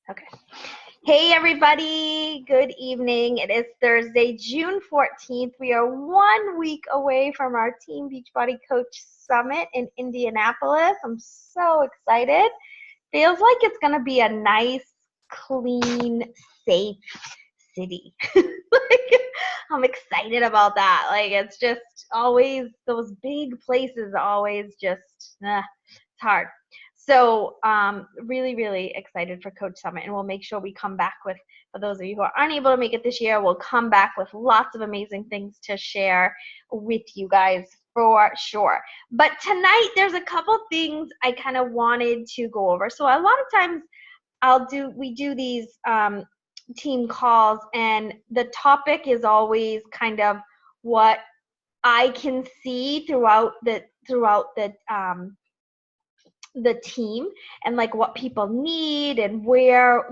Okay. Hey, everybody. Good evening. It is Thursday, June 14th. We are 1 week away from our Team Beachbody Coach Summit in Indianapolis. I'm so excited. Feels like it's going to be a nice, clean, safe city. I'm excited about that. It's just always those big places always just, it's hard. So really, really excited for Coach Summit, and we'll make sure we come back with, for those of you who are unable to make it this year, we'll come back with lots of amazing things to share with you guys for sure. But tonight, there's a couple things I kind of wanted to go over. So a lot of times we do these team calls, and the topic is always kind of what I can see throughout the team, and like what people need and where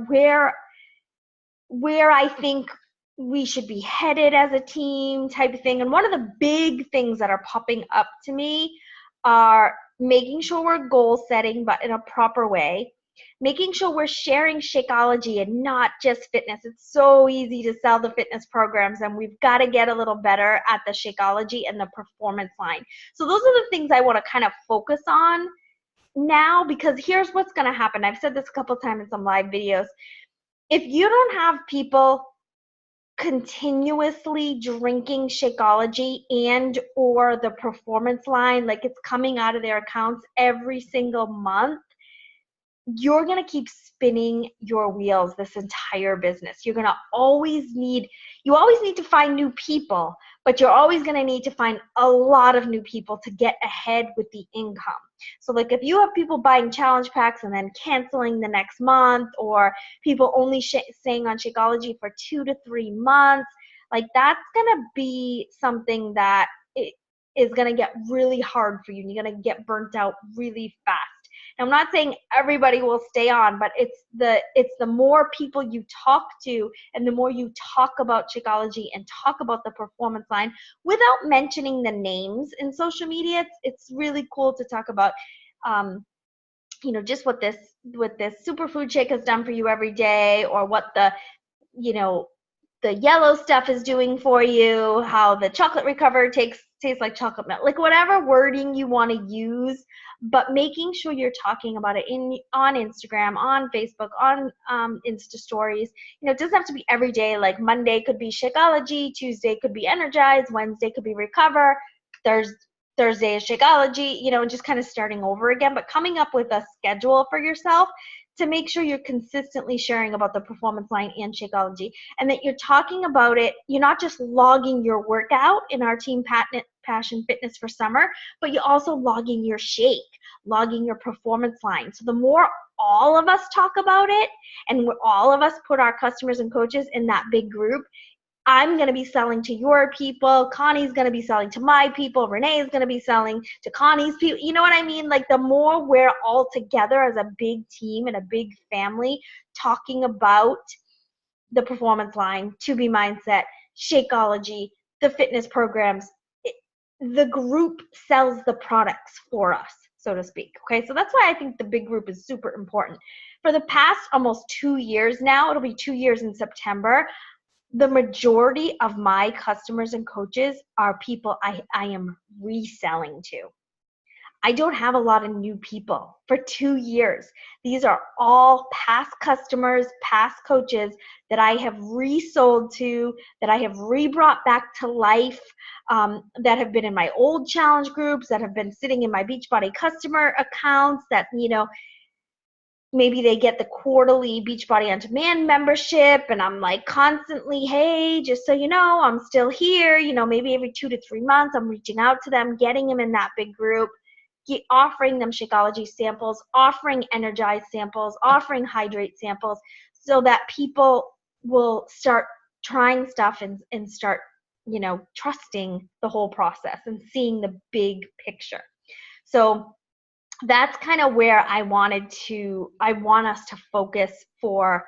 I think we should be headed as a team type of thing. And one of the big things that are popping up to me are making sure we're goal setting, but in a proper way, making sure we're sharing Shakeology and not just fitness. It's so easy to sell the fitness programs, and we've got to get a little better at the Shakeology and the performance line. So those are the things I want to kind of focus on now, because here's what's going to happen. I've said this a couple times in some live videos. If you don't have people continuously drinking Shakeology and or the performance line, like it's coming out of their accounts every single month, you're going to keep spinning your wheels this entire business. You always need to find new people, but you're always going to need to find a lot of new people to get ahead with the income. So like if you have people buying challenge packs and then canceling the next month, or people only staying on Shakeology for 2 to 3 months, like that's going to be something that it is going to get really hard for you, and you're going to get burnt out really fast. I'm not saying everybody will stay on, but it's the more people you talk to, and the more you talk about Shakeology and talk about the performance line without mentioning the names in social media. It's really cool to talk about, just what this superfood shake has done for you every day, or what the yellow stuff is doing for you, how the chocolate recover tastes like chocolate milk, like whatever wording you want to use, but making sure you're talking about it on Instagram, on Facebook, on Insta stories. It doesn't have to be every day. Like Monday could be Shakeology, Tuesday could be Energize, Wednesday could be Recover, Thursday is Shakeology, just kind of starting over again, but coming up with a schedule for yourself to make sure you're consistently sharing about the performance line and Shakeology, and that you're talking about it. You're not just logging your workout in our Team Passion Fitness for Summer, but you're also logging your shake, logging your performance line. So the more all of us talk about it, and all of us put our customers and coaches in that big group, I'm going to be selling to your people, Connie's going to be selling to my people, Renee is going to be selling to Connie's people. You know what I mean? Like the more we're all together as a big team and a big family talking about the performance line, To Be Mindset, Shakeology, the fitness programs, the group sells the products for us, so to speak. Okay, so that's why I think the big group is super important. For the past almost 2 years now, it'll be 2 years in September, the majority of my customers and coaches are people I am reselling to. I don't have a lot of new people for 2 years. These are all past customers, past coaches that I have resold to, that I have re-brought back to life, that have been in my old challenge groups, that have been sitting in my Beachbody customer accounts, that, maybe they get the quarterly Beachbody On Demand membership, and I'm like constantly, hey, just so you know, I'm still here. Maybe every 2 to 3 months, I'm reaching out to them, getting them in that big group, offering them Shakeology samples, offering Energize samples, offering Hydrate samples, so that people will start trying stuff and start, trusting the whole process and seeing the big picture. So that's kind of where I want us to focus for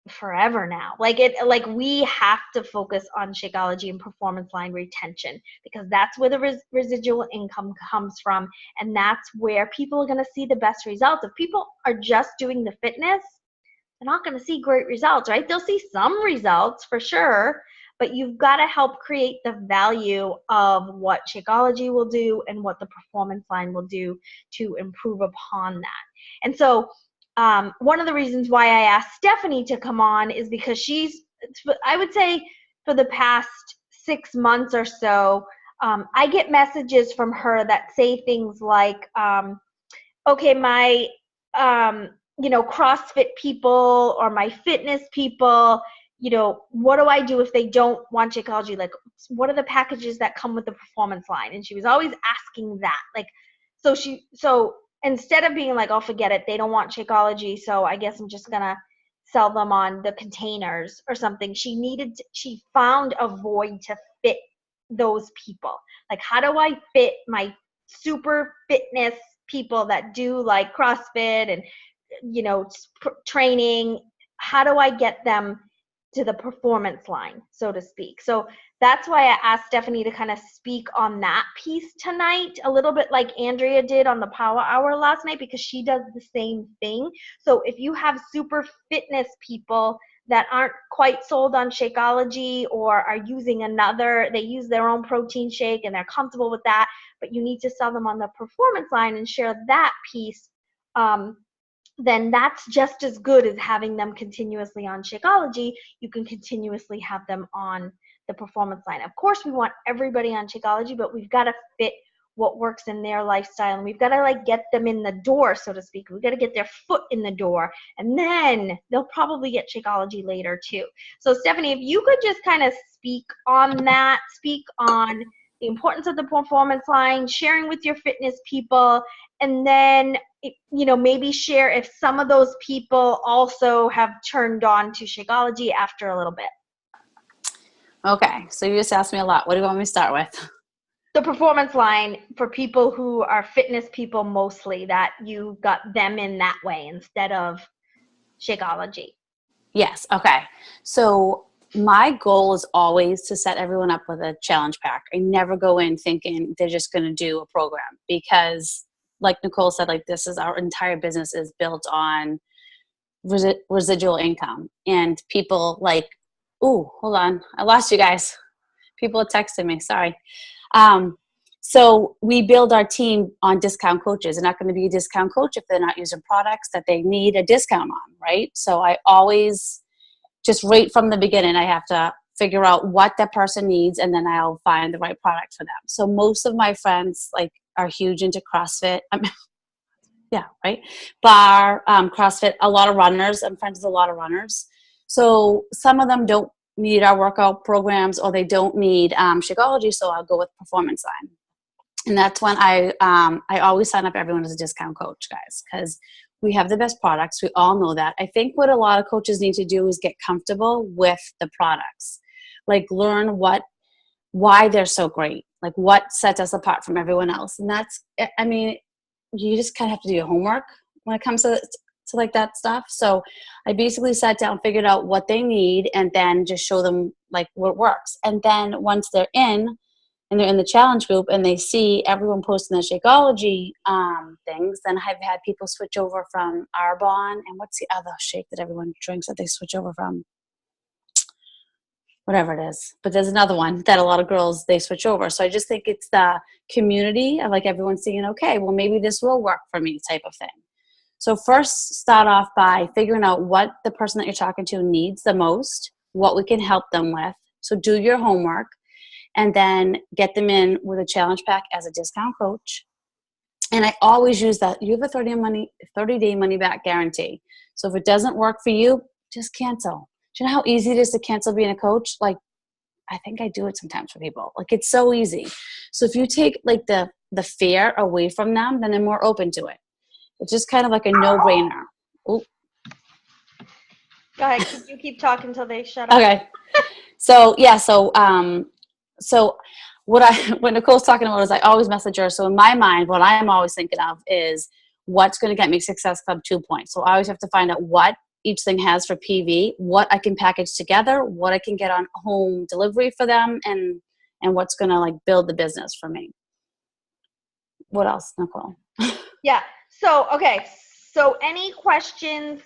forever now. Like we have to focus on Shakeology and performance line retention, because that's where the residual income comes from, and that's where people are going to see the best results. If people are just doing the fitness, they're not going to see great results, right? They'll see some results for sure, but you've got to help create the value of what Shakeology will do and what the performance line will do to improve upon that. And so one of the reasons why I asked Stephanie to come on is because she's, I would say for the past 6 months or so, I get messages from her that say things like, okay, my, CrossFit people or my fitness people, what do I do if they don't want Shakeology? Like, what are the packages that come with the performance line? And she was always asking that. Like, so instead of being like, oh, forget it, they don't want Shakeology, so I guess I'm just going to sell them on the containers or something. She found a void to fit those people. Like, how do I fit my super fitness people that do like CrossFit and, training? How do I get them to the performance line, so to speak? So that's why I asked Stephanie to kind of speak on that piece tonight, a little bit like Andrea did on the Power Hour last night, because she does the same thing. So if you have super fitness people that aren't quite sold on Shakeology or are using they use their own protein shake and they're comfortable with that, but you need to sell them on the performance line and share that piece, then that's just as good as having them continuously on Shakeology. You can continuously have them on the performance line. Of course, we want everybody on Shakeology, but we've got to fit what works in their lifestyle, and we've got to get them in the door, so to speak. We've got to get their foot in the door, and then they'll probably get Shakeology later too. So Stephanie, if you could just kind of speak on the importance of the performance line, sharing with your fitness people, and then maybe share if some of those people also have turned on to Shakeology after a little bit. Okay, so you just asked me a lot. What do you want me to start with? The performance line for people who are fitness people mostly, that you got them in that way instead of Shakeology. Yes, okay. So my goal is always to set everyone up with a challenge pack. I never go in thinking they're just going to do a program, because like Nicole said, this is our entire business is built on residual income. And people ooh, hold on, I lost you guys. People are texting me, sorry. So we build our team on discount coaches. They're not going to be a discount coach if they're not using products that they need a discount on, right? So I always, just right from the beginning, I have to figure out what that person needs, and then I'll find the right product for them. So most of my friends are huge into CrossFit. Yeah, right? Bar, CrossFit, a lot of runners. I'm friends with a lot of runners. So some of them don't need our workout programs, or they don't need Shakeology, so I'll go with Performance Line. And that's when I always sign up everyone as a discount coach, guys, because we have the best products. We all know that. I think what a lot of coaches need to do is get comfortable with the products, learn why they're so great, what sets us apart from everyone else. And that's, you just kind of have to do your homework when it comes to that stuff. So I basically sat down, figured out what they need, and then just show them what works. And then once they're in, and they're in the challenge group, and they see everyone posting the Shakeology things, then I've had people switch over from Arbonne, and what's the other shake that everyone drinks that they switch over from? Whatever it is. But there's another one that a lot of girls, they switch over. So I just think it's the community of everyone seeing, okay, well, maybe this will work for me type of thing. So first, start off by figuring out what the person that you're talking to needs the most, what we can help them with. So do your homework, and then get them in with a challenge pack as a discount coach. And I always use that. You have a 30-day money back guarantee. So if it doesn't work for you, just cancel. Do you know how easy it is to cancel being a coach? I think I do it sometimes for people. It's so easy. So if you take the fear away from them, then they're more open to it. It's just kind of like a no-brainer. Ooh. Go ahead. You keep talking until they shut up. Okay. So yeah. So what Nicole's talking about is I always message her. So in my mind, what I'm always thinking of is what's going to get me Success Club 2 points. So I always have to find out what each thing has for PV, what I can package together, what I can get on home delivery for them, and what's going to build the business for me. What else, Nicole? Yeah. So, okay. So any questions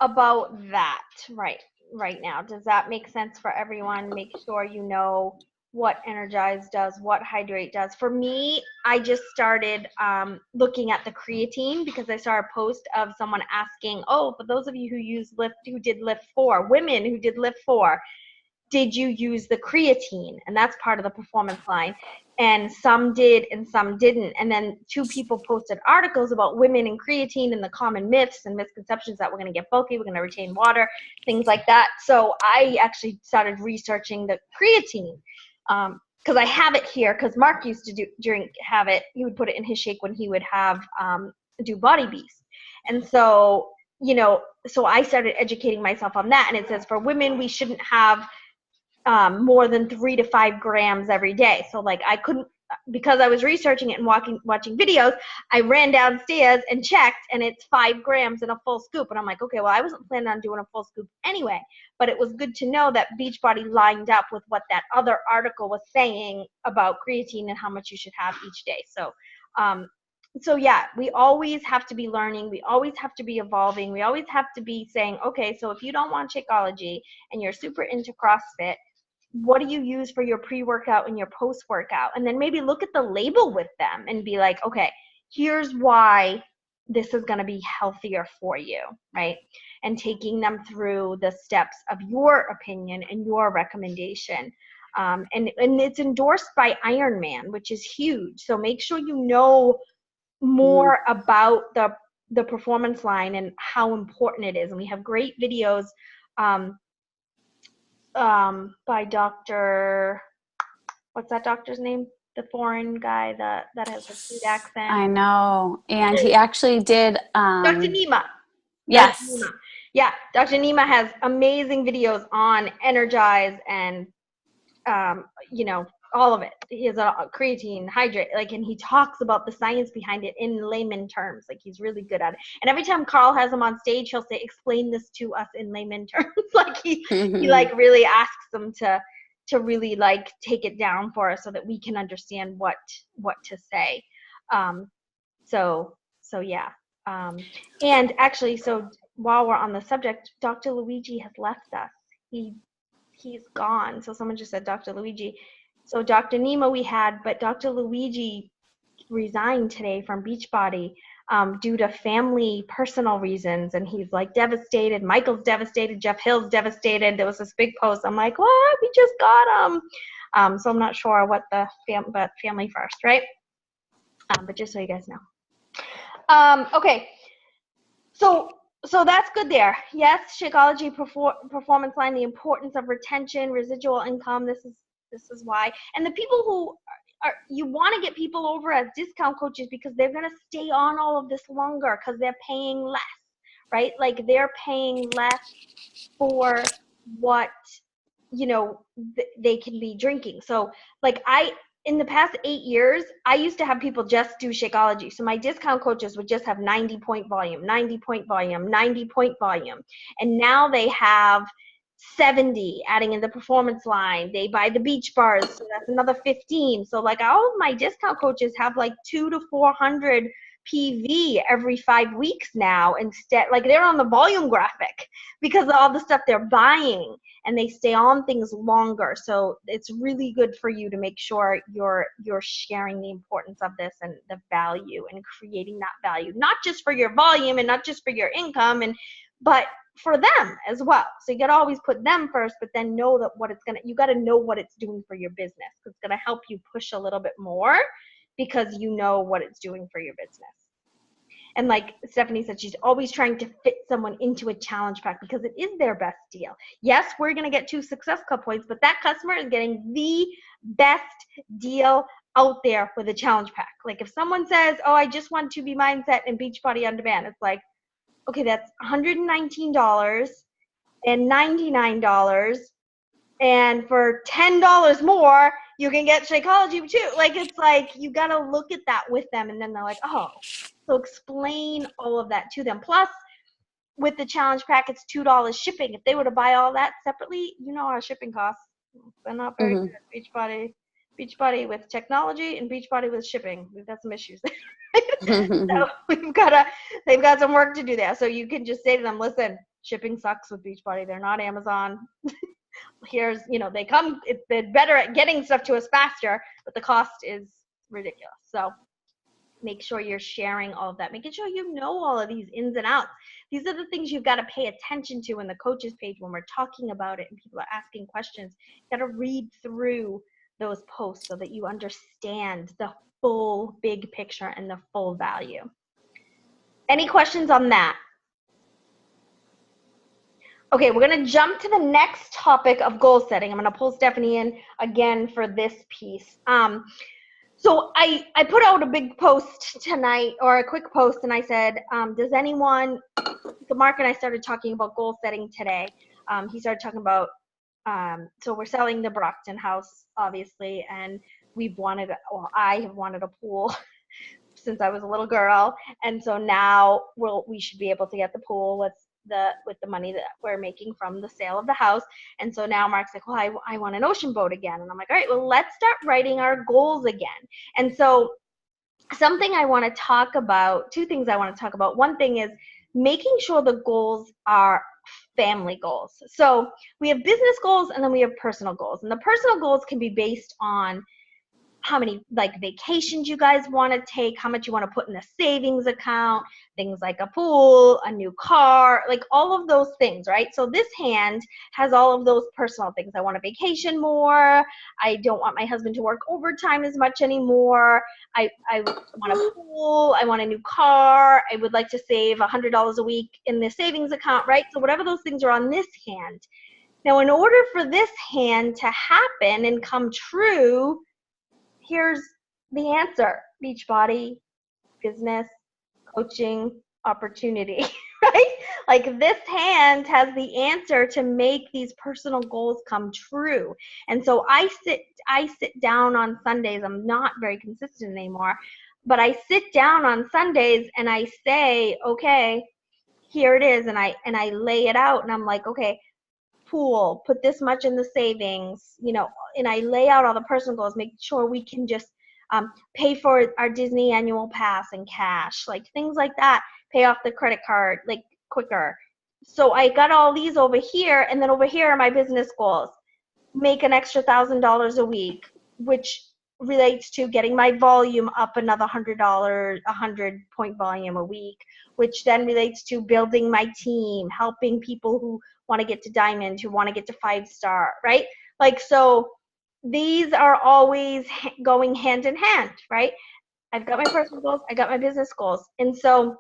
about that right now. Does that make sense for everyone? Make sure you know what Energize does, what Hydrate does. For me, I just started looking at the creatine because I saw a post of someone asking, oh, for those of you who did Lift 4, women who did Lift 4, did you use the creatine? And that's part of the performance line. And some did and some didn't. And then 2 people posted articles about women and creatine and the common myths and misconceptions that we're going to get bulky, we're going to retain water, things like that. So I actually started researching the creatine because I have it here because Mark used to have it. He would put it in his shake when he would have do Body Beast. And so, so I started educating myself on that. And it says for women, we shouldn't have more than 3 to 5 grams every day. So like I couldn't, because I was researching it and watching videos, I ran downstairs and checked, and it's 5 grams in a full scoop. And I'm like, okay, well, I wasn't planning on doing a full scoop anyway, but it was good to know that Beachbody lined up with what that other article was saying about creatine and how much you should have each day. So yeah, we always have to be learning. We always have to be evolving. We always have to be saying, okay, so if you don't want Shakeology and you're super into CrossFit, what do you use for your pre-workout and your post-workout? And then maybe look at the label with them and be like, okay, here's why this is going to be healthier for you, right? And taking them through the steps of your opinion and your recommendation. And it's endorsed by Ironman, which is huge. So make sure you know more about the performance line and how important it is. And we have great videos by Dr. What's that doctor's name? The foreign guy that has a sweet accent. I know. And he actually did Dr. Nima. Yes. Dr. Nima. Yeah, Dr. Nima has amazing videos on Energize and all of it. He has a creatine, hydrate, and he talks about the science behind it in layman terms. Like he's really good at it. And every time Carl has him on stage, he'll say, "Explain this to us in layman terms." he really asks them to really take it down for us so that we can understand what to say. So yeah. And actually, so while we're on the subject, Dr. Luigi has left us. He's gone. So someone just said Dr. Luigi. So Dr. Nima we had, but Dr. Luigi resigned today from Beachbody due to family personal reasons. And he's devastated. Michael's devastated. Jeff Hill's devastated. There was this big post. I'm like, what? We just got him. So I'm not sure what but family first, right? But just so you guys know. Okay. So that's good there. Yes, Shakeology performance line, the importance of retention, residual income. This is why. And the people who you want to get people over as discount coaches because they're going to stay on all of this longer because they're paying less, right? They're paying less for what, they can be drinking. So in the past 8 years, I used to have people just do Shakeology. So my discount coaches would just have 90-point volume, 90-point volume, 90-point volume. And now they have 70 adding in the performance line. They buy the beach bars, so that's another 15. So all of my discount coaches have 200 to 400 PV every 5 weeks now. Instead, they're on the volume graphic because of all the stuff they're buying, and they stay on things longer. So it's really good for you to make sure you're sharing the importance of this and the value and creating that value, not just for your volume and not just for your income, but for them as well. So you got to always put them first, but then know that you got to know what it's doing for your business. It's going to help you push a little bit more because you know what it's doing for your business. And like Stephanie said, she's always trying to fit someone into a challenge pack because it is their best deal. Yes, we're going to get 2 Success Club points, but that customer is getting the best deal out there with a challenge pack. If someone says, oh, I just want 2B Mindset and Beachbody On Demand, it's like, okay, that's $119 and $99. And for $10 more, you can get Shakeology too. It's you got to look at that with them. And then they're like, oh, so explain all of that to them. Plus, with the challenge pack, it's $2 shipping. If they were to buy all that separately, our shipping costs. They're not very good. Beachbody with technology and Beachbody with shipping. We've got some issues there. So they've got some work to do there. So you can just say to them, listen, Shipping sucks with Beachbody. They're not Amazon. Here's, they come, they're better at getting stuff to us faster, but the cost is ridiculous. So make sure you're sharing all of that, making sure you know all of these ins and outs. These are the things you've got to pay attention to in the coaches page when we're talking about it and people are asking questions. You got to read through those posts so that you understand the full big picture and the full value. Any questions on that? Okay, we're going to jump to the next topic of goal setting. I'm going to pull Stephanie in again for this piece. So I put out a big post tonight, or a quick post, and I said, does anyone, so Mark and I started talking about goal setting today. He started talking about, so we're selling the Brockton house, obviously, and I have wanted a pool since I was a little girl, and so now we should be able to get the pool with the money that we're making from the sale of the house. And so now Mark's like, well, I want an ocean boat again. And I'm like, all right, well, let's start writing our goals again. And so something I want to talk about, two things I want to talk about. One thing is making sure the goals are family goals. So we have business goals and then we have personal goals. And the personal goals can be based on how many vacations you guys want to take, how much you want to put in the savings account, things like a pool, a new car, like all of those things, right? So this hand has all of those personal things. I want to vacation more. I don't want my husband to work overtime as much anymore. I want a pool. I want a new car. I would like to save $100 a week in the savings account, right? So whatever those things are on this hand. Now, in order for this hand to happen and come true, here's the answer: Beachbody, business, coaching, opportunity, right? Like this hand has the answer to make these personal goals come true. And so I sit down on Sundays. I'm not very consistent anymore, but I sit down on Sundays and I say, okay, here it is. And I lay it out and I'm like, okay, pool, put this much in the savings, and I lay out all the personal goals, make sure we can just pay for our Disney annual pass in cash, like things like that, pay off the credit card like quicker. So I got all these over here, and then over here are my business goals. Make an extra $1,000 a week, which relates to getting my volume up another $100, 100-point volume a week, which then relates to building my team, helping people who want to get to diamond, who want to get to 5-star, right? Like, so these are always going hand in hand, right? I've got my personal goals, I got my business goals. And so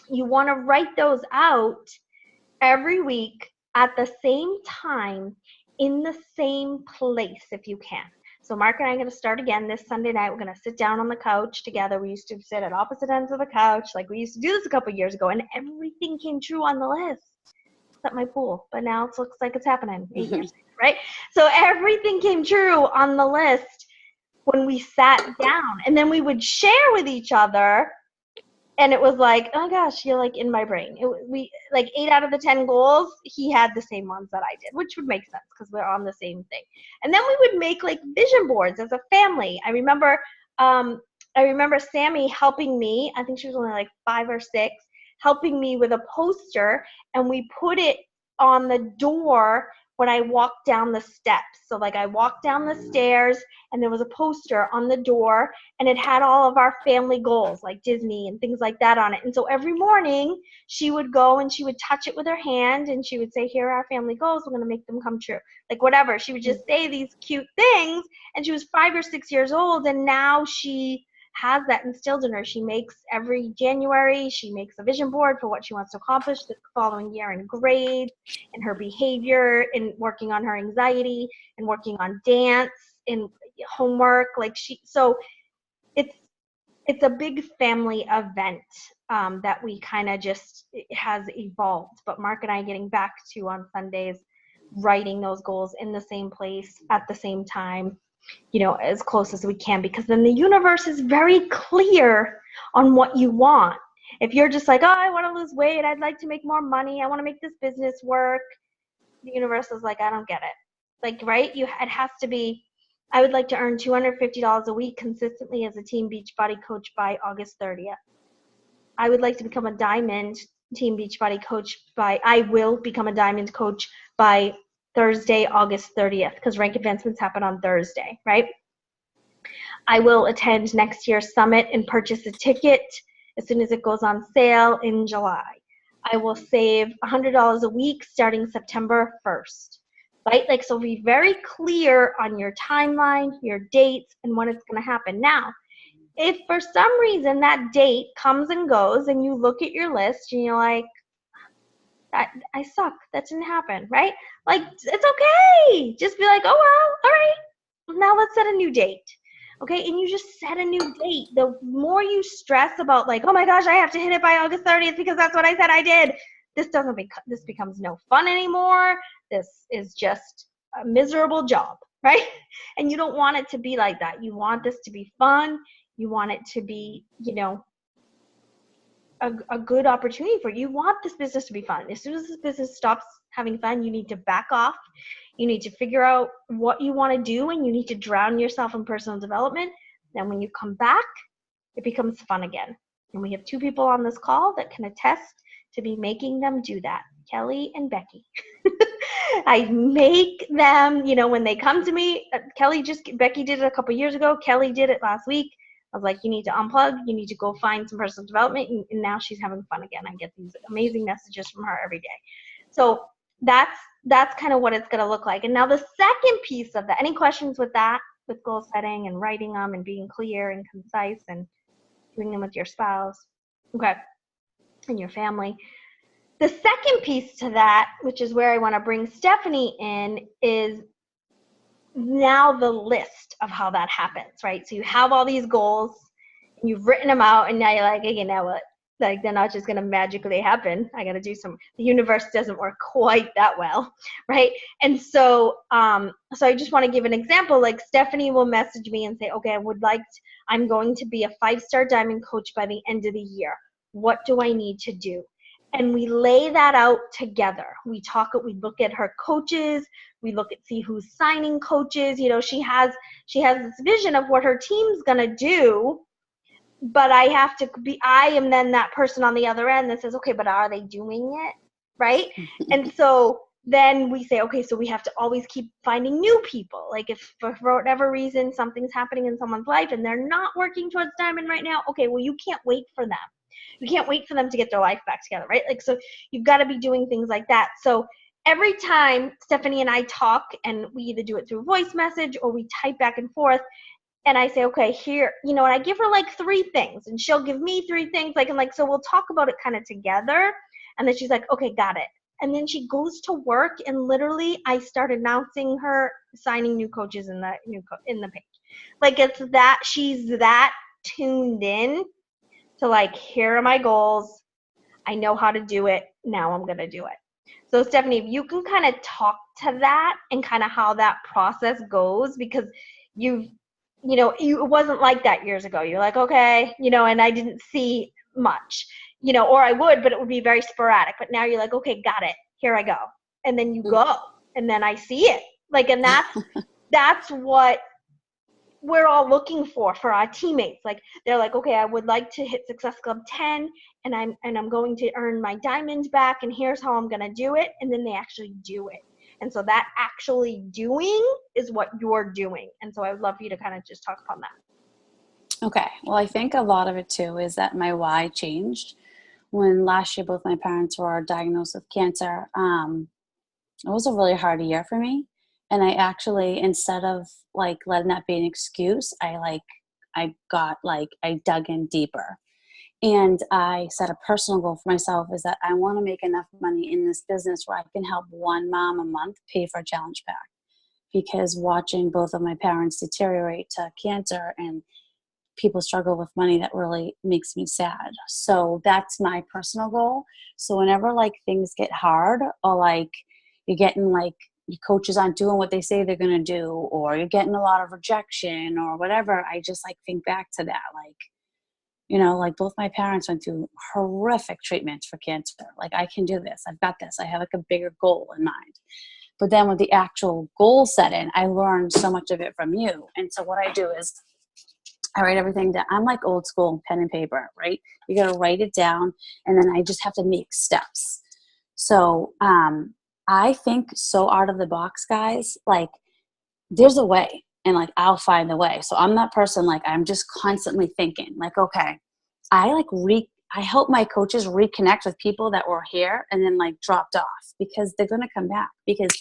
you want to write those out every week at the same time in the same place if you can. So Mark and I are going to start again this Sunday night. We're going to sit down on the couch together. We used to sit at opposite ends of the couch. Like we used to do this a couple years ago, and everything came true on the list except my pool. But now it looks like it's happening 8 years later, right? So everything came true on the list when we sat down, and then we would share with each other. And it was like, oh gosh, you're like in my brain. We like 8 out of the 10 goals, he had the same ones that I did, which would make sense because we're on the same thing. And then we would make like vision boards as a family. I remember Sammy helping me. I think she was only like 5 or 6, helping me with a poster, and we put it on the door when I walked down the steps. So like I walked down the stairs and there was a poster on the door and it had all of our family goals like Disney and things like that on it. And so every morning she would go and she would touch it with her hand and she would say, here are our family goals. We're going to make them come true. Like whatever. She would just say these cute things, and she was 5 or 6 years old, and now she has that instilled in her. She makes every January, she makes a vision board for what she wants to accomplish the following year in grades, in her behavior, in working on her anxiety, and working on dance, in homework. So it's a big family event that we kind of just, it has evolved. But Mark and I getting back to on Sundays, writing those goals in the same place at the same time, as close as we can, because then the universe is very clear on what you want. If you're just like, oh, I want to lose weight, I'd like to make more money, I want to make this business work, the universe is like, I don't get it. Like, right? It has to be, I would like to earn $250 a week consistently as a Team Beachbody coach by August 30th. I would like to become a diamond Team Beachbody coach I will become a diamond coach by Thursday, August 30th, because rank advancements happen on Thursday, right? I will attend next year's summit and purchase a ticket as soon as it goes on sale in July. I will save $100 a week starting September 1st, right? Like, so be very clear on your timeline, your dates, and when it's going to happen. Now, if for some reason that date comes and goes and you look at your list and you're like, I suck, that didn't happen, right? Like, it's okay. Just be like, oh, well, all right, now let's set a new date. Okay, and you just set a new date. The more you stress about like, oh my gosh, I have to hit it by August 30th because that's what I said I did. This becomes no fun anymore. This is just a miserable job, right? And you don't want it to be like that. You want this to be fun. You want it to be, a good opportunity for you. You want this business to be fun. As soon as this business stops having fun, you need to back off. You need to figure out what you want to do, and you need to drown yourself in personal development. Then when you come back, it becomes fun again. And we have 2 people on this call that can attest to be making them do that, Kelly and Becky. I make them, when they come to me, Becky did it a couple years ago. Kelly did it last week. I was like, you need to unplug. You need to go find some personal development. And now she's having fun again. I get these amazing messages from her every day. So that's kind of what it's going to look like. And now the second piece of that, any questions with that, with goal setting and writing them and being clear and concise and doing them with your spouse, okay, and your family. The second piece to that, which is where I want to bring Stephanie in, is now the list of how that happens, right? So you have all these goals and you've written them out, and now you're like, okay, now what? Like, they're not just going to magically happen. I got to do the universe doesn't work quite that well, right? And so so I just want to give an example. Like, Stephanie will message me and say, okay, I'm going to be a 5-star diamond coach by the end of the year. What do I need to do? And we lay that out together. We look at her coaches. We see who's signing coaches. She has this vision of what her team's going to do. But I am then that person on the other end that says, okay, but are they doing it? Right? And so then we say, okay, so we have to always keep finding new people. Like, if for whatever reason something's happening in someone's life and they're not working towards diamond right now, okay, well, you can't wait for them. You can't wait for them to get their life back together, right? Like, so you've got to be doing things like that. So every time Stephanie and I talk, and we either do it through voice message or we type back and forth, and I say, okay, here, and I give her like 3 things, and she'll give me 3 things, so we'll talk about it kind of together. And then she's like, okay, got it. And then she goes to work, and literally I start announcing her signing new coaches in the page. Like, it's that she's that tuned in to like, here are my goals. I know how to do it. Now I'm going to do it. So Stephanie, if you can kind of talk to that and kind of how that process goes, because it wasn't like that years ago. You're like, okay, and I didn't see much, or I would, but it would be very sporadic. But now you're like, okay, got it. Here I go. And then you go, and then I see it. Like, and that's what we're all looking for our teammates. Like, they're like, okay, I would like to hit Success Club 10, and I'm going to earn my diamond back, and here's how I'm going to do it. And then they actually do it. And so that actually doing is what you're doing. And so I would love for you to kind of just talk upon that. Okay. Well, I think a lot of it too is that my why changed when last year both my parents were diagnosed with cancer. It was a really hard year for me. And I actually, instead of like letting that be an excuse, I dug in deeper. And I set a personal goal for myself, is that I want to make enough money in this business where I can help 1 mom a month pay for a challenge pack. Because watching both of my parents deteriorate to cancer and people struggle with money, that really makes me sad. So that's my personal goal. So whenever like things get hard, or like you're getting like your coaches aren't doing what they say they're going to do, or you're getting a lot of rejection or whatever, I just like think back to that. Like, like both my parents went through horrific treatments for cancer. Like, I can do this. I've got this. I have like a bigger goal in mind. But then with the actual goal setting, I learned so much of it from you. And so what I do is I write everything down. I'm like old school, pen and paper, right? You got to write it down, and then I just have to make steps. So I think so out of the box, guys. Like, there's a way, and like I'll find the way. So I'm that person. Like, I'm just constantly thinking, like, okay, I help my coaches reconnect with people that were here and then like dropped off, because they're going to come back, because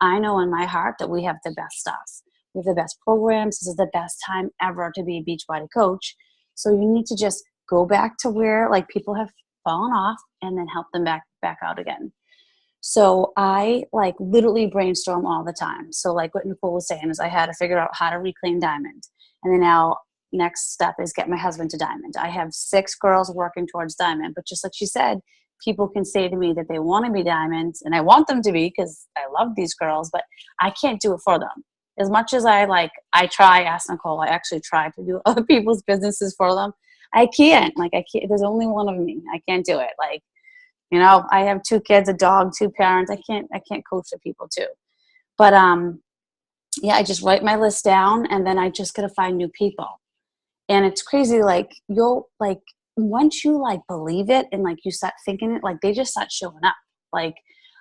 I know in my heart that we have the best stuff. We have the best programs. This is the best time ever to be a Beachbody coach. So you need to just go back to where like people have fallen off and then help them back out again. So I like literally brainstorm all the time. So like what Nicole was saying is I had to figure out how to reclaim diamond. And then now next step is get my husband to diamond. I have 6 girls working towards diamond, but just like she said, people can say to me that they want to be diamonds, and I want them to be because I love these girls, but I can't do it for them. As much as I ask Nicole, I actually try to do other people's businesses for them. I can't. There's only one of me. I can't do it. Like, I have 2 kids, a dog, 2 parents. I can't coach the people too. But yeah, I just write my list down, and then I just gotta find new people. And it's crazy, like you'll like once you like believe it and like you start thinking it, like they just start showing up. Like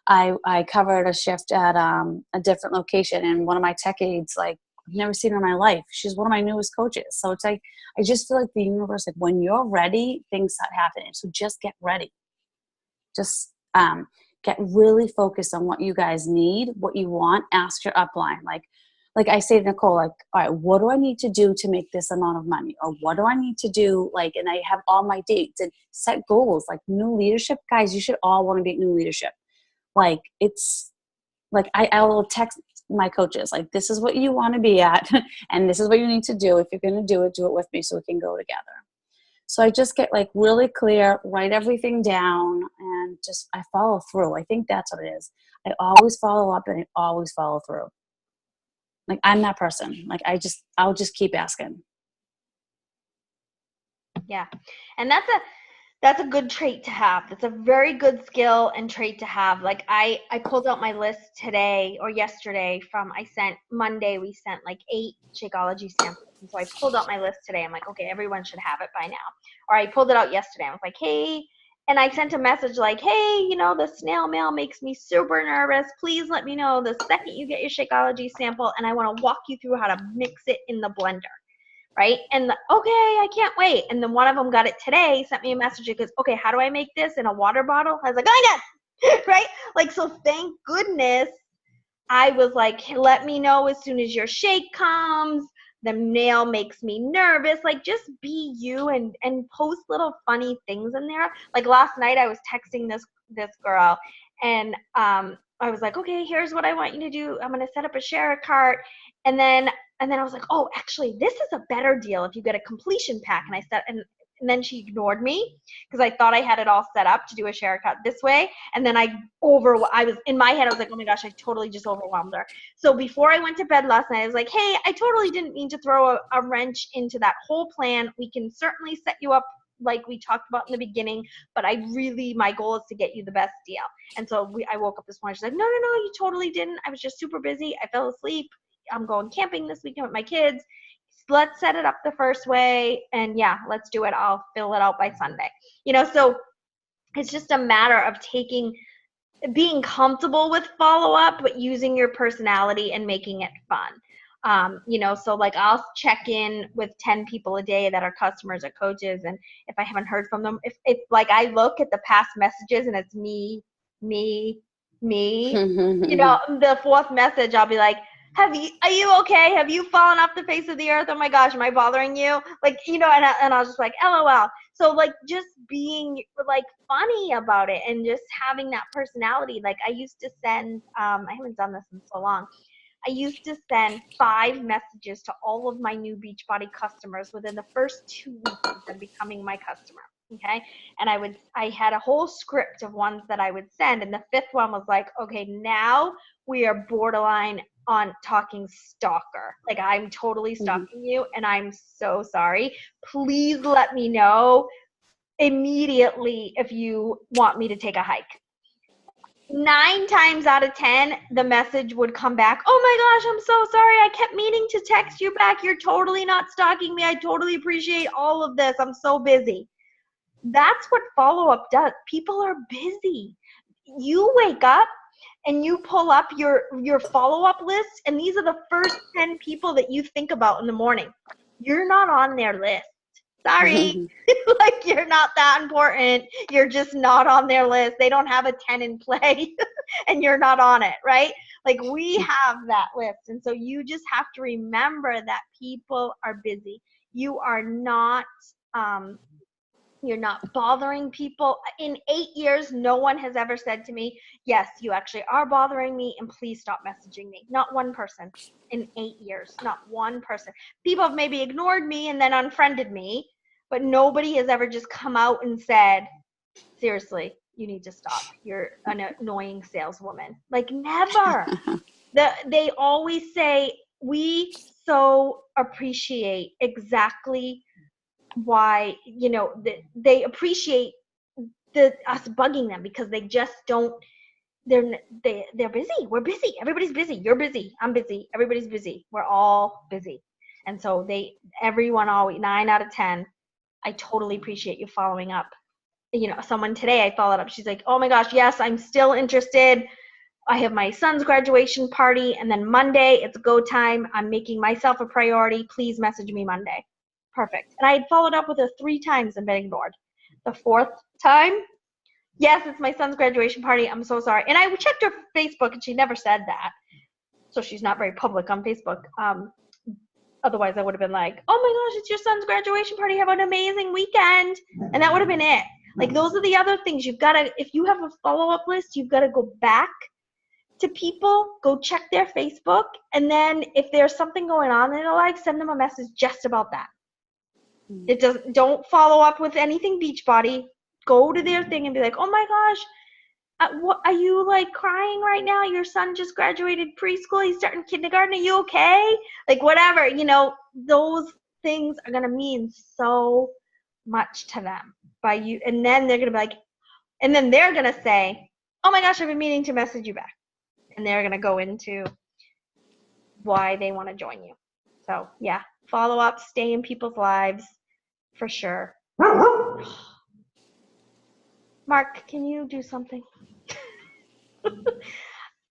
I covered a shift at a different location, and one of my tech aides, like I've never seen her in my life. She's one of my newest coaches. So it's like I just feel like the universe, like when you're ready, things start happening. So just get ready. Just get really focused on what you guys need, what you want. Ask your upline. Like I say to Nicole, like, all right, what do I need to do to make this amount of money? Or what do I need to do? Like, and I have all my dates and set goals. Like new leadership, guys, you should all want to be new leadership. Like it's like I will text my coaches, like, this is what you want to be at. And this is what you need to do. If you're going to do it with me so we can go together. So I just get like really clear, write everything down, and just I follow through. I think that's what it is. I always follow up and I always follow through. Like I'm that person. Like I'll just keep asking. Yeah. And that's a good trait to have. That's a very good skill and trait to have. Like I pulled out my list today or yesterday Monday, we sent like 8 Shakeology samples. And so I pulled out my list today. I'm like, okay, everyone should have it by now. Or I pulled it out yesterday. I was like, hey, and I sent a message like, hey, the snail mail makes me super nervous. Please let me know the second you get your Shakeology sample, and I want to walk you through how to mix it in the blender. Right? And okay, I can't wait. And then one of them got it today, sent me a message. It goes, okay, how do I make this in a water bottle? I was like, oh my God, right? Like, so thank goodness I was like, let me know as soon as your shake comes. The nail makes me nervous. Like, just be you and post little funny things in there. Like last night I was texting this girl, and I was like, okay, here's what I want you to do. I'm going to set up a share a cart. And then I was like, oh, actually, this is a better deal if you get a completion pack. And then she ignored me because I thought I had it all set up to do a share cut this way. And then I was in my head, I was like, oh my gosh, I totally just overwhelmed her. So before I went to bed last night, I was like, hey, I totally didn't mean to throw a wrench into that whole plan. We can certainly set you up like we talked about in the beginning, but my goal is to get you the best deal. And so I woke up this morning, she's like, no, you totally didn't. I was just super busy. I fell asleep. I'm going camping this weekend with my kids. Let's set it up the first way, and yeah, let's do it. I'll fill it out by Sunday. So it's just a matter of being comfortable with follow-up, but using your personality and making it fun. So like I'll check in with 10 people a day that are customers or coaches, and if I haven't heard from them, if like I look at the past messages and it's me, the 4th message, I'll be like, are you okay? Have you fallen off the face of the earth? Oh my gosh, am I bothering you? Like, and I'll just like, LOL. So like just being like funny about it and just having that personality. Like I used to send, I haven't done this in so long. I used to send 5 messages to all of my new Beachbody customers within the first 2 weeks of them becoming my customer. Okay. And I had a whole script of ones that I would send. And the 5th one was like, okay, now we are borderline on talking stalker. Like I'm totally stalking you and I'm so sorry. Please let me know immediately if you want me to take a hike. 9 times out of 10, the message would come back, oh my gosh, I'm so sorry. I kept meaning to text you back. You're totally not stalking me. I totally appreciate all of this. I'm so busy. That's what follow-up does. People are busy. You wake up and you pull up your follow-up list, and these are the first 10 people that you think about in the morning. You're not on their list. Sorry. Like, you're not that important. You're just not on their list. They don't have a 10 in play and you're not on it, right? Like, we have that list. And so you just have to remember that people are busy. You are not you're not bothering people. In 8 years, no one has ever said to me, yes, you actually are bothering me, and please stop messaging me. Not one person in 8 years. Not one person. People have maybe ignored me and then unfriended me, but nobody has ever just come out and said, seriously, you need to stop. You're an annoying saleswoman. Like, never. They always say, we so appreciate exactly why, you know, they appreciate us bugging them, because they just don't, they're busy. We're busy. Everybody's busy. You're busy. I'm busy. Everybody's busy. We're all busy. And so everyone always, 9 out of 10, I totally appreciate you following up. You know, someone today I followed up. She's like, oh my gosh, yes, I'm still interested. I have my son's graduation party, and then Monday it's go time. I'm making myself a priority. Please message me Monday. Perfect. And I had followed up with her 3 times and been ignored. The 4th time, yes, it's my son's graduation party. I'm so sorry. And I checked her Facebook, and she never said that. So she's not very public on Facebook. Otherwise, I would have been like, oh my gosh, it's your son's graduation party. Have an amazing weekend. And that would have been it. Like, those are the other things. You've got to, if you have a follow-up list, you've got to go back to people, go check their Facebook, and then if there's something going on in their life, send them a message just about that. Don't follow up with anything Beachbody. Go to their thing and be like, oh my gosh, what are you like crying right now? Your son just graduated preschool. He's starting kindergarten. Are you okay? Like, whatever, you know, those things are going to mean so much to them by you. And then they're going to be like, and then they're going to say, oh my gosh, I've been meaning to message you back. And they're going to go into why they want to join you. So yeah, follow up, stay in people's lives for sure. Mark, can you do something?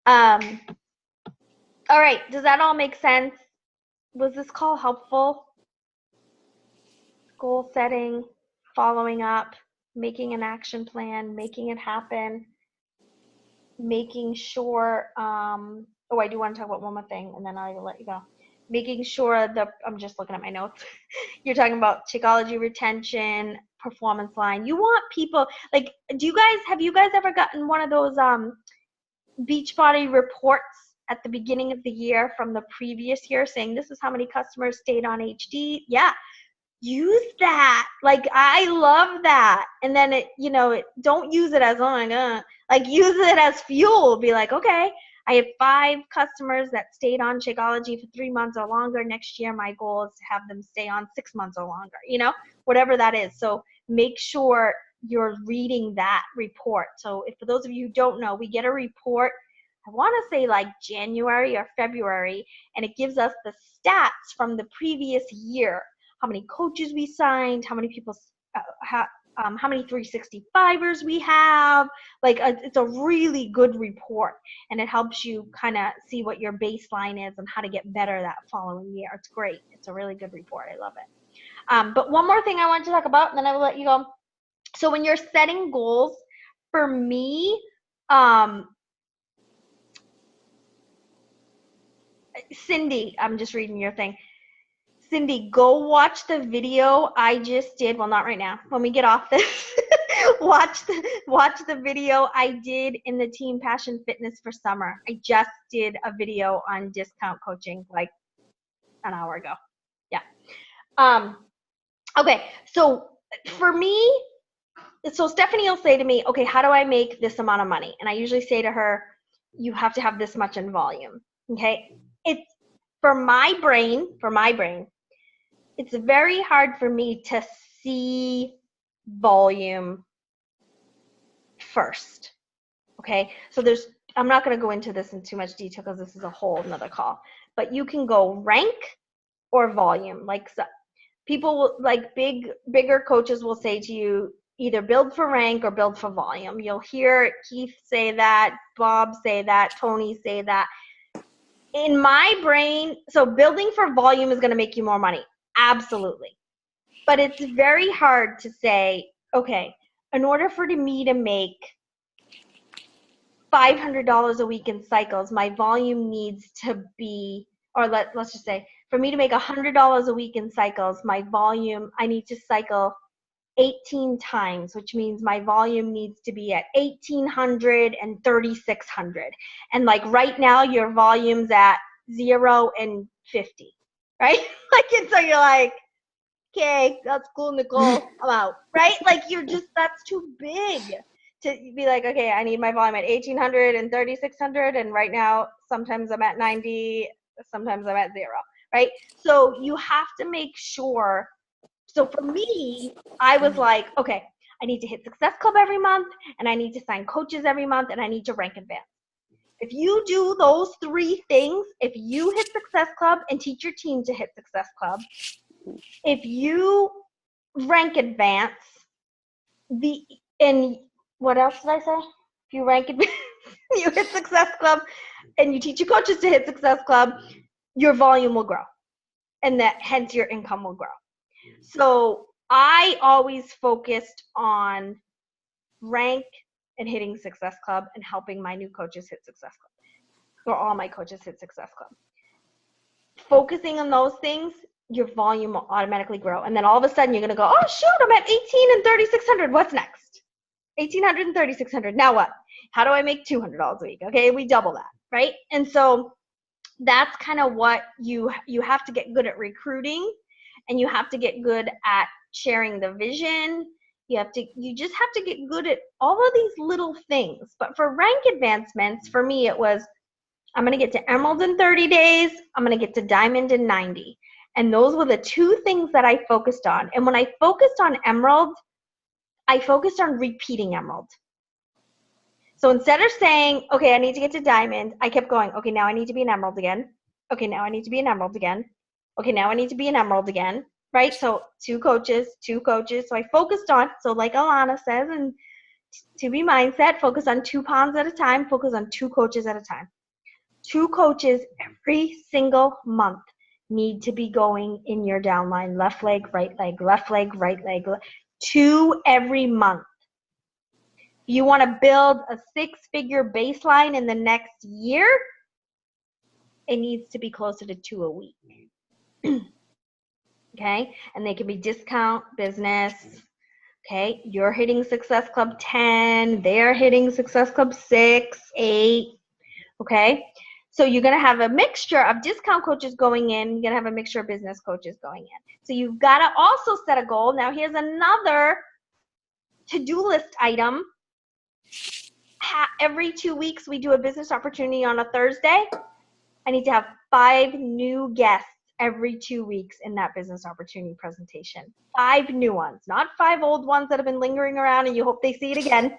All right, does that all make sense? Was this call helpful? Goal setting, following up, making an action plan, making it happen, making sure, oh, I do want to talk about one more thing, and then I'll let you go. Making sure I'm just looking at my notes. You're talking about Shakeology retention, performance line. You want people, like, have you guys ever gotten one of those Beachbody reports at the beginning of the year from the previous year saying this is how many customers stayed on HD? Yeah, use that. Like, I love that. And then don't use it as, oh my God, like, use it as fuel. Be like, okay, I have 5 customers that stayed on Shakeology for 3 months or longer. Next year, my goal is to have them stay on 6 months or longer, whatever that is. So make sure you're reading that report. So for those of you who don't know, we get a report, I want to say like January or February, and it gives us the stats from the previous year. How many coaches we signed, how many people, how many 365ers we have. Like, it's a really good report, and it helps you kind of see what your baseline is and how to get better that following year. It's great. It's a really good report. I love it. But one more thing I want to talk about, and then I will let you go. So when you're setting goals, for me, Cindy, I'm just reading your thing. Cindy, go watch the video I just did. Well, not right now. When we get off this, watch the video I did in the Team Passion Fitness for summer. I just did a video on discount coaching like an hour ago. Yeah. Okay. So for me, so Stephanie will say to me, okay, how do I make this amount of money? And I usually say to her, you have to have this much in volume. Okay. It's for my brain, it's very hard for me to see volume first. Okay, so I'm not going to go into this in too much detail because this is a whole another call, but you can go rank or volume. Like, so people will, like bigger coaches will say to you, either build for rank or build for volume. You'll hear Keith say that, Bob say that, Tony say that. In my brain, so building for volume is going to make you more money. Absolutely. But it's very hard to say, okay, in order for me to make $500 a week in cycles, my volume needs to be, or let's just say, for me to make $100 a week in cycles, my volume, I need to cycle 18 times, which means my volume needs to be at 1,800 and 3,600. And like right now, your volume's at 0 and 50, right? Like, and so you're like, okay, that's cool, Nicole, I'm out, right? Like, that's too big to be like, okay, I need my volume at 1,800 and 3,600, and right now, sometimes I'm at 90, sometimes I'm at 0, right? So you have to make sure. So for me, I was like, okay, I need to hit Success Club every month, and I need to sign coaches every month, and I need to rank advance. If you do those 3 things, if you hit Success Club and teach your team to hit Success Club, if you rank advance, and what else did I say? If you rank advance, you hit Success Club, and you teach your coaches to hit Success Club, your volume will grow, and hence your income will grow. So I always focused on rank and hitting Success Club and helping my new coaches hit Success Club, or all my coaches hit Success Club. Focusing on those things, your volume will automatically grow. And then all of a sudden you're going to go, oh, shoot, I'm at 18 and 3,600. What's next? 1,800 and 3,600. Now what? How do I make $200 a week? Okay, we double that, right? And so that's kind of what you have to get good at recruiting, and you have to get good at sharing the vision. You just have to get good at all of these little things. But for rank advancements, for me, it was, I'm going to get to Emerald in 30 days. I'm going to get to Diamond in 90. And those were the 2 things that I focused on. And when I focused on Emerald, I focused on repeating Emerald. So instead of saying, okay, I need to get to Diamond, I kept going, okay, now I need to be an Emerald again. Okay, now I need to be an Emerald again. Okay, now I need to be an Emerald again, right? So 2 coaches. So I focused on, so like Alana says, and to be mindset, focus on 2 pounds at a time, focus on 2 coaches at a time. 2 coaches every single month need to be going in your downline, left leg, right leg, left leg, right leg, 2 every month. You want to build a 6-figure baseline in the next year, it needs to be closer to 2 a week. Okay, and they can be discount business. Okay, you're hitting Success Club 10, they're hitting Success Club 6, 8. Okay, so you're going to have a mixture of discount coaches going in, you're going to have a mixture of business coaches going in. So you've got to also set a goal. Now here's another to-do list item. Every 2 weeks we do a business opportunity on a Thursday. I need to have 5 new guests every 2 weeks in that business opportunity presentation. 5 new ones, not 5 old ones that have been lingering around and you hope they see it again.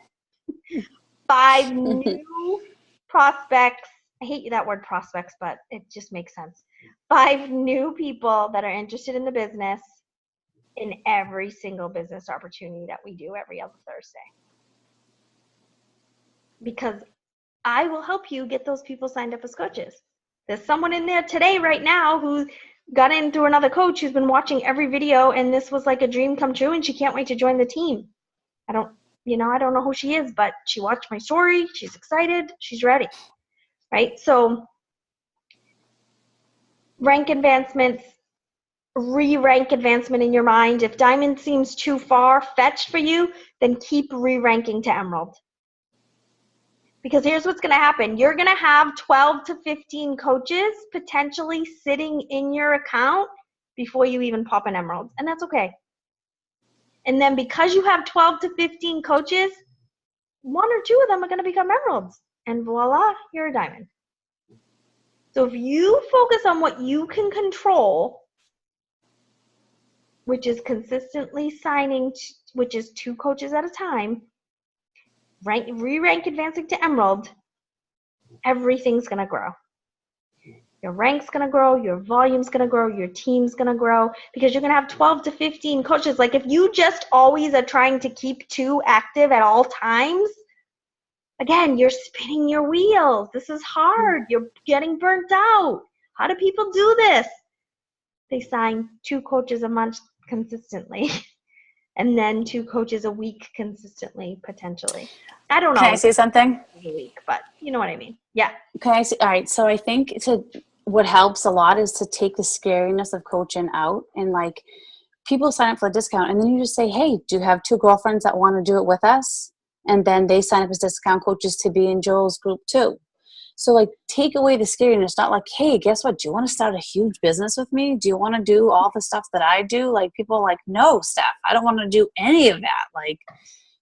5 new prospects. I hate that word prospects, but it just makes sense. 5 new people that are interested in the business in every single business opportunity that we do every other Thursday. Because I will help you get those people signed up as coaches. There's someone in there today, right now, who got in through another coach who's been watching every video, and this was like a dream come true, and she can't wait to join the team. I don't know who she is, but she watched my story. She's excited. She's ready, right? So rank advancements, re-rank advancement in your mind. If Diamond seems too far-fetched for you, then keep re-ranking to Emerald. Because here's what's going to happen. You're going to have 12 to 15 coaches potentially sitting in your account before you even pop an Emerald. And that's okay. And then because you have 12 to 15 coaches, 1 or 2 of them are going to become Emeralds. And voila, you're a Diamond. So if you focus on what you can control, which is consistently signing, which is 2 coaches at a time, re-rank advancing to Emerald, everything's going to grow. Your rank's going to grow, your volume's going to grow, your team's going to grow, because you're going to have 12 to 15 coaches. Like if you just always are trying to keep 2 active at all times, again, you're spinning your wheels. This is hard. You're getting burnt out. How do people do this? They sign 2 coaches a month consistently and then 2 coaches a week consistently, potentially. I don't know. Can I say something? A week, but you know what I mean. Yeah. Can I say, all right. So I think what helps a lot is to take the scariness of coaching out, and like people sign up for a discount and then you just say, hey, do you have 2 girlfriends that want to do it with us? And then they sign up as discount coaches to be in Joel's group too. So like take away the scariness. Not like, hey, guess what? Do you want to start a huge business with me? Do you want to do all the stuff that I do? Like people are like, no, Steph, I don't want to do any of that. Like,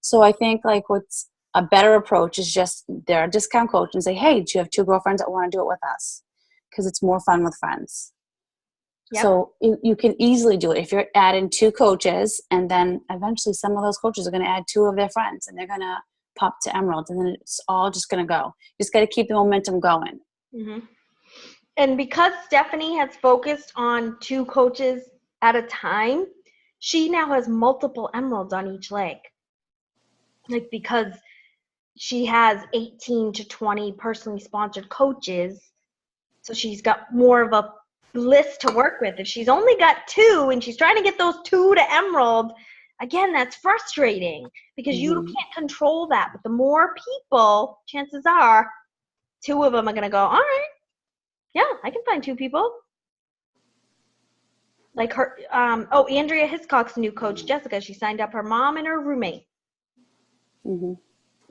so I think like what's a better approach is just they're a discount coach and say, hey, do you have 2 girlfriends that want to do it with us? Because it's more fun with friends. Yep. So you can easily do it if you're adding 2 coaches, and then eventually some of those coaches are going to add 2 of their friends and they're going to pop to Emerald, and then it's all just going to go. You just got to keep the momentum going. Mm-hmm. And because Stephanie has focused on 2 coaches at a time, she now has multiple Emeralds on each leg. Like because she has 18 to 20 personally sponsored coaches, so she's got more of a list to work with. If she's only got 2 and she's trying to get those 2 to Emerald, again, that's frustrating because you can't control that. But the more people, chances are 2 of them are going to go, all right, yeah, I can find 2 people. Like her, Andrea Hiscock's new coach, Jessica, she signed up her mom and her roommate. Mm-hmm.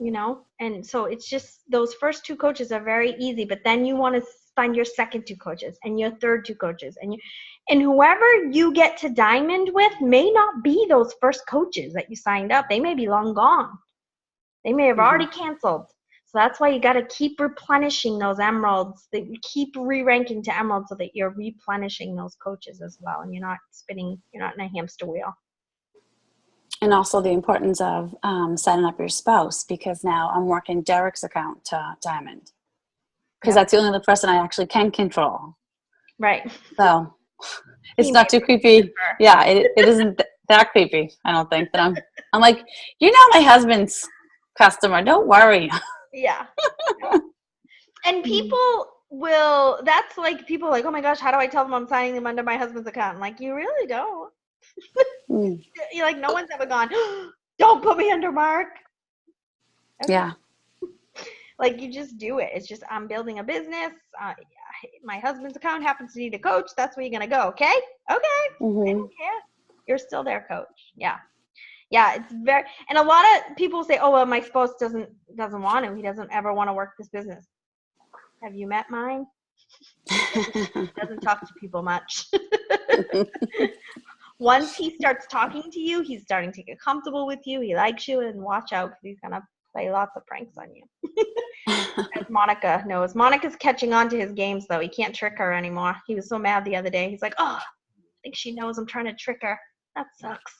You know, and so it's just those first 2 coaches are very easy, but then you want to find your second 2 coaches and your third 2 coaches, and whoever you get to Diamond with may not be those first coaches that you signed up. They may be long gone. They may have already canceled. So that's why you got to keep replenishing those Emeralds. That you keep re-ranking to Emerald so that you're replenishing those coaches as well, and you're not in a hamster wheel. And also the importance of setting up your spouse, because now I'm working Derek's account to Diamond. Because that's the only other person I actually can control. Right. So it's not too creepy. Yeah, it isn't that creepy, I don't think. That I'm like, you're not my husband's customer. Don't worry. Yeah. And people will, that's like, people are like, oh my gosh, how do I tell them I'm signing them under my husband's account? I'm like, you really don't. You're like, no one's ever gone, don't put me under Mark. Okay. Yeah. Like, you just do it. It's just, I'm building a business. My husband's account happens to need a coach. That's where you're going to go. Okay? Okay. Mm-hmm. I don't care. You're still their coach. Yeah. Yeah. It's very, and a lot of people say, oh, well, my spouse doesn't want to. He doesn't ever want to work this business. Have you met mine? He doesn't talk to people much. Once he starts talking to you, he's starting to get comfortable with you. He likes you, and watch out because he's going to play lots of pranks on you. As Monica knows. Monica's catching on to his games, though. He can't trick her anymore. He was so mad the other day. He's like, oh, I think she knows I'm trying to trick her. That sucks.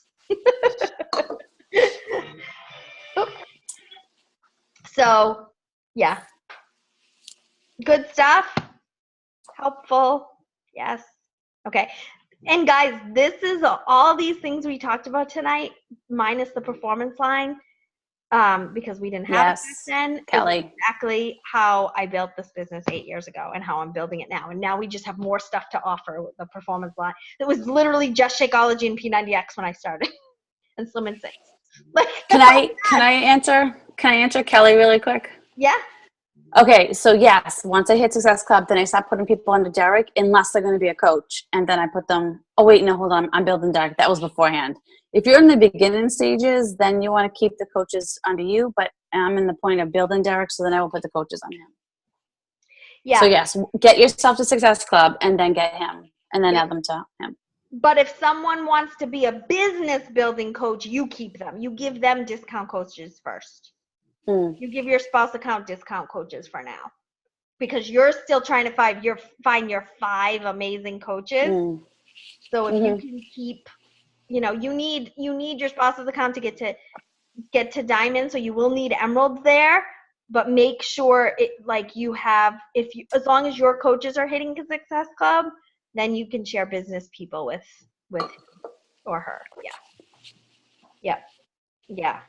So, yeah. Good stuff. Helpful. Yes. Okay. And guys, this is all these things we talked about tonight, minus the performance line, because we didn't have it back then. Kelly. Exactly how I built this business 8 years ago and how I'm building it now. And now we just have more stuff to offer with the performance line. It was literally just Shakeology and P90X when I started, and Slim and Six. Like, Can I answer Kelly really quick? Yeah. Okay, so yes, once I hit Success Club, then I stopped putting people under Derek unless they're going to be a coach. And then I put them, oh wait, no, hold on, I'm building Derek. That was beforehand. If you're in the beginning stages, then you want to keep the coaches under you, but I'm in the point of building Derek, so then I will put the coaches on him. Yeah. So yes, get yourself to Success Club and then get him, and then add them to him. But if someone wants to be a business building coach, you keep them. You give them discount coaches first. You give your spouse account discount coaches for now, because you're still trying to find your 5 amazing coaches. So if you can keep, you need your spouse's account to get to get to diamond, so you will need emeralds there, but make sure it like you have, if you, as long as your coaches are hitting Success Club, then you can share business people with him or her. Yeah. Yeah.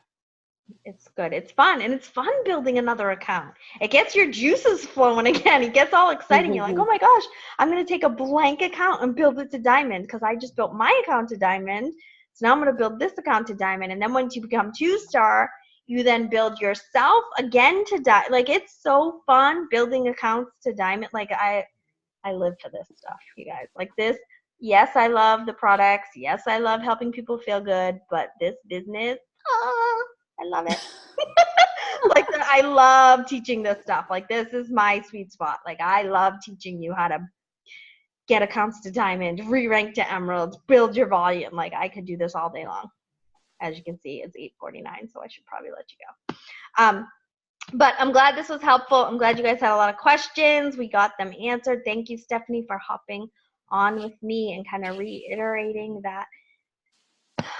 It's good. It's fun. And it's fun building another account. It gets your juices flowing again. It gets all exciting. You're like, oh my gosh, I'm going to take a blank account and build it to diamond, because I just built my account to diamond. So now I'm going to build this account to diamond. And then once you become 2-star, you then build yourself again to diamond. Like, it's so fun building accounts to diamond. Like, I live for this stuff, you guys. Like this. Yes, I love the products. Yes, I love helping people feel good. But this business, I love it. Like, I love teaching this stuff. Like, this is my sweet spot. Like, I love teaching you how to get accounts to diamond, re-rank to emeralds, build your volume. Like, I could do this all day long. As you can see, it's 8:49, so I should probably let you go. But I'm glad this was helpful. I'm glad you guys had a lot of questions. We got them answered. Thank you, Stephanie, for hopping on with me and kind of reiterating that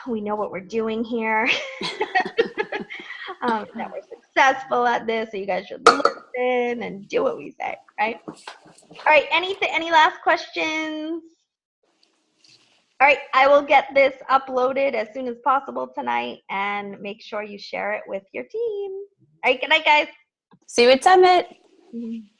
we know what we're doing here. That we're successful at this, so you guys should listen and do what we say, right? All right, any last questions? All right, I will get this uploaded as soon as possible tonight, and make sure you share it with your team. All right, good night, guys. See you at Summit. Mm-hmm.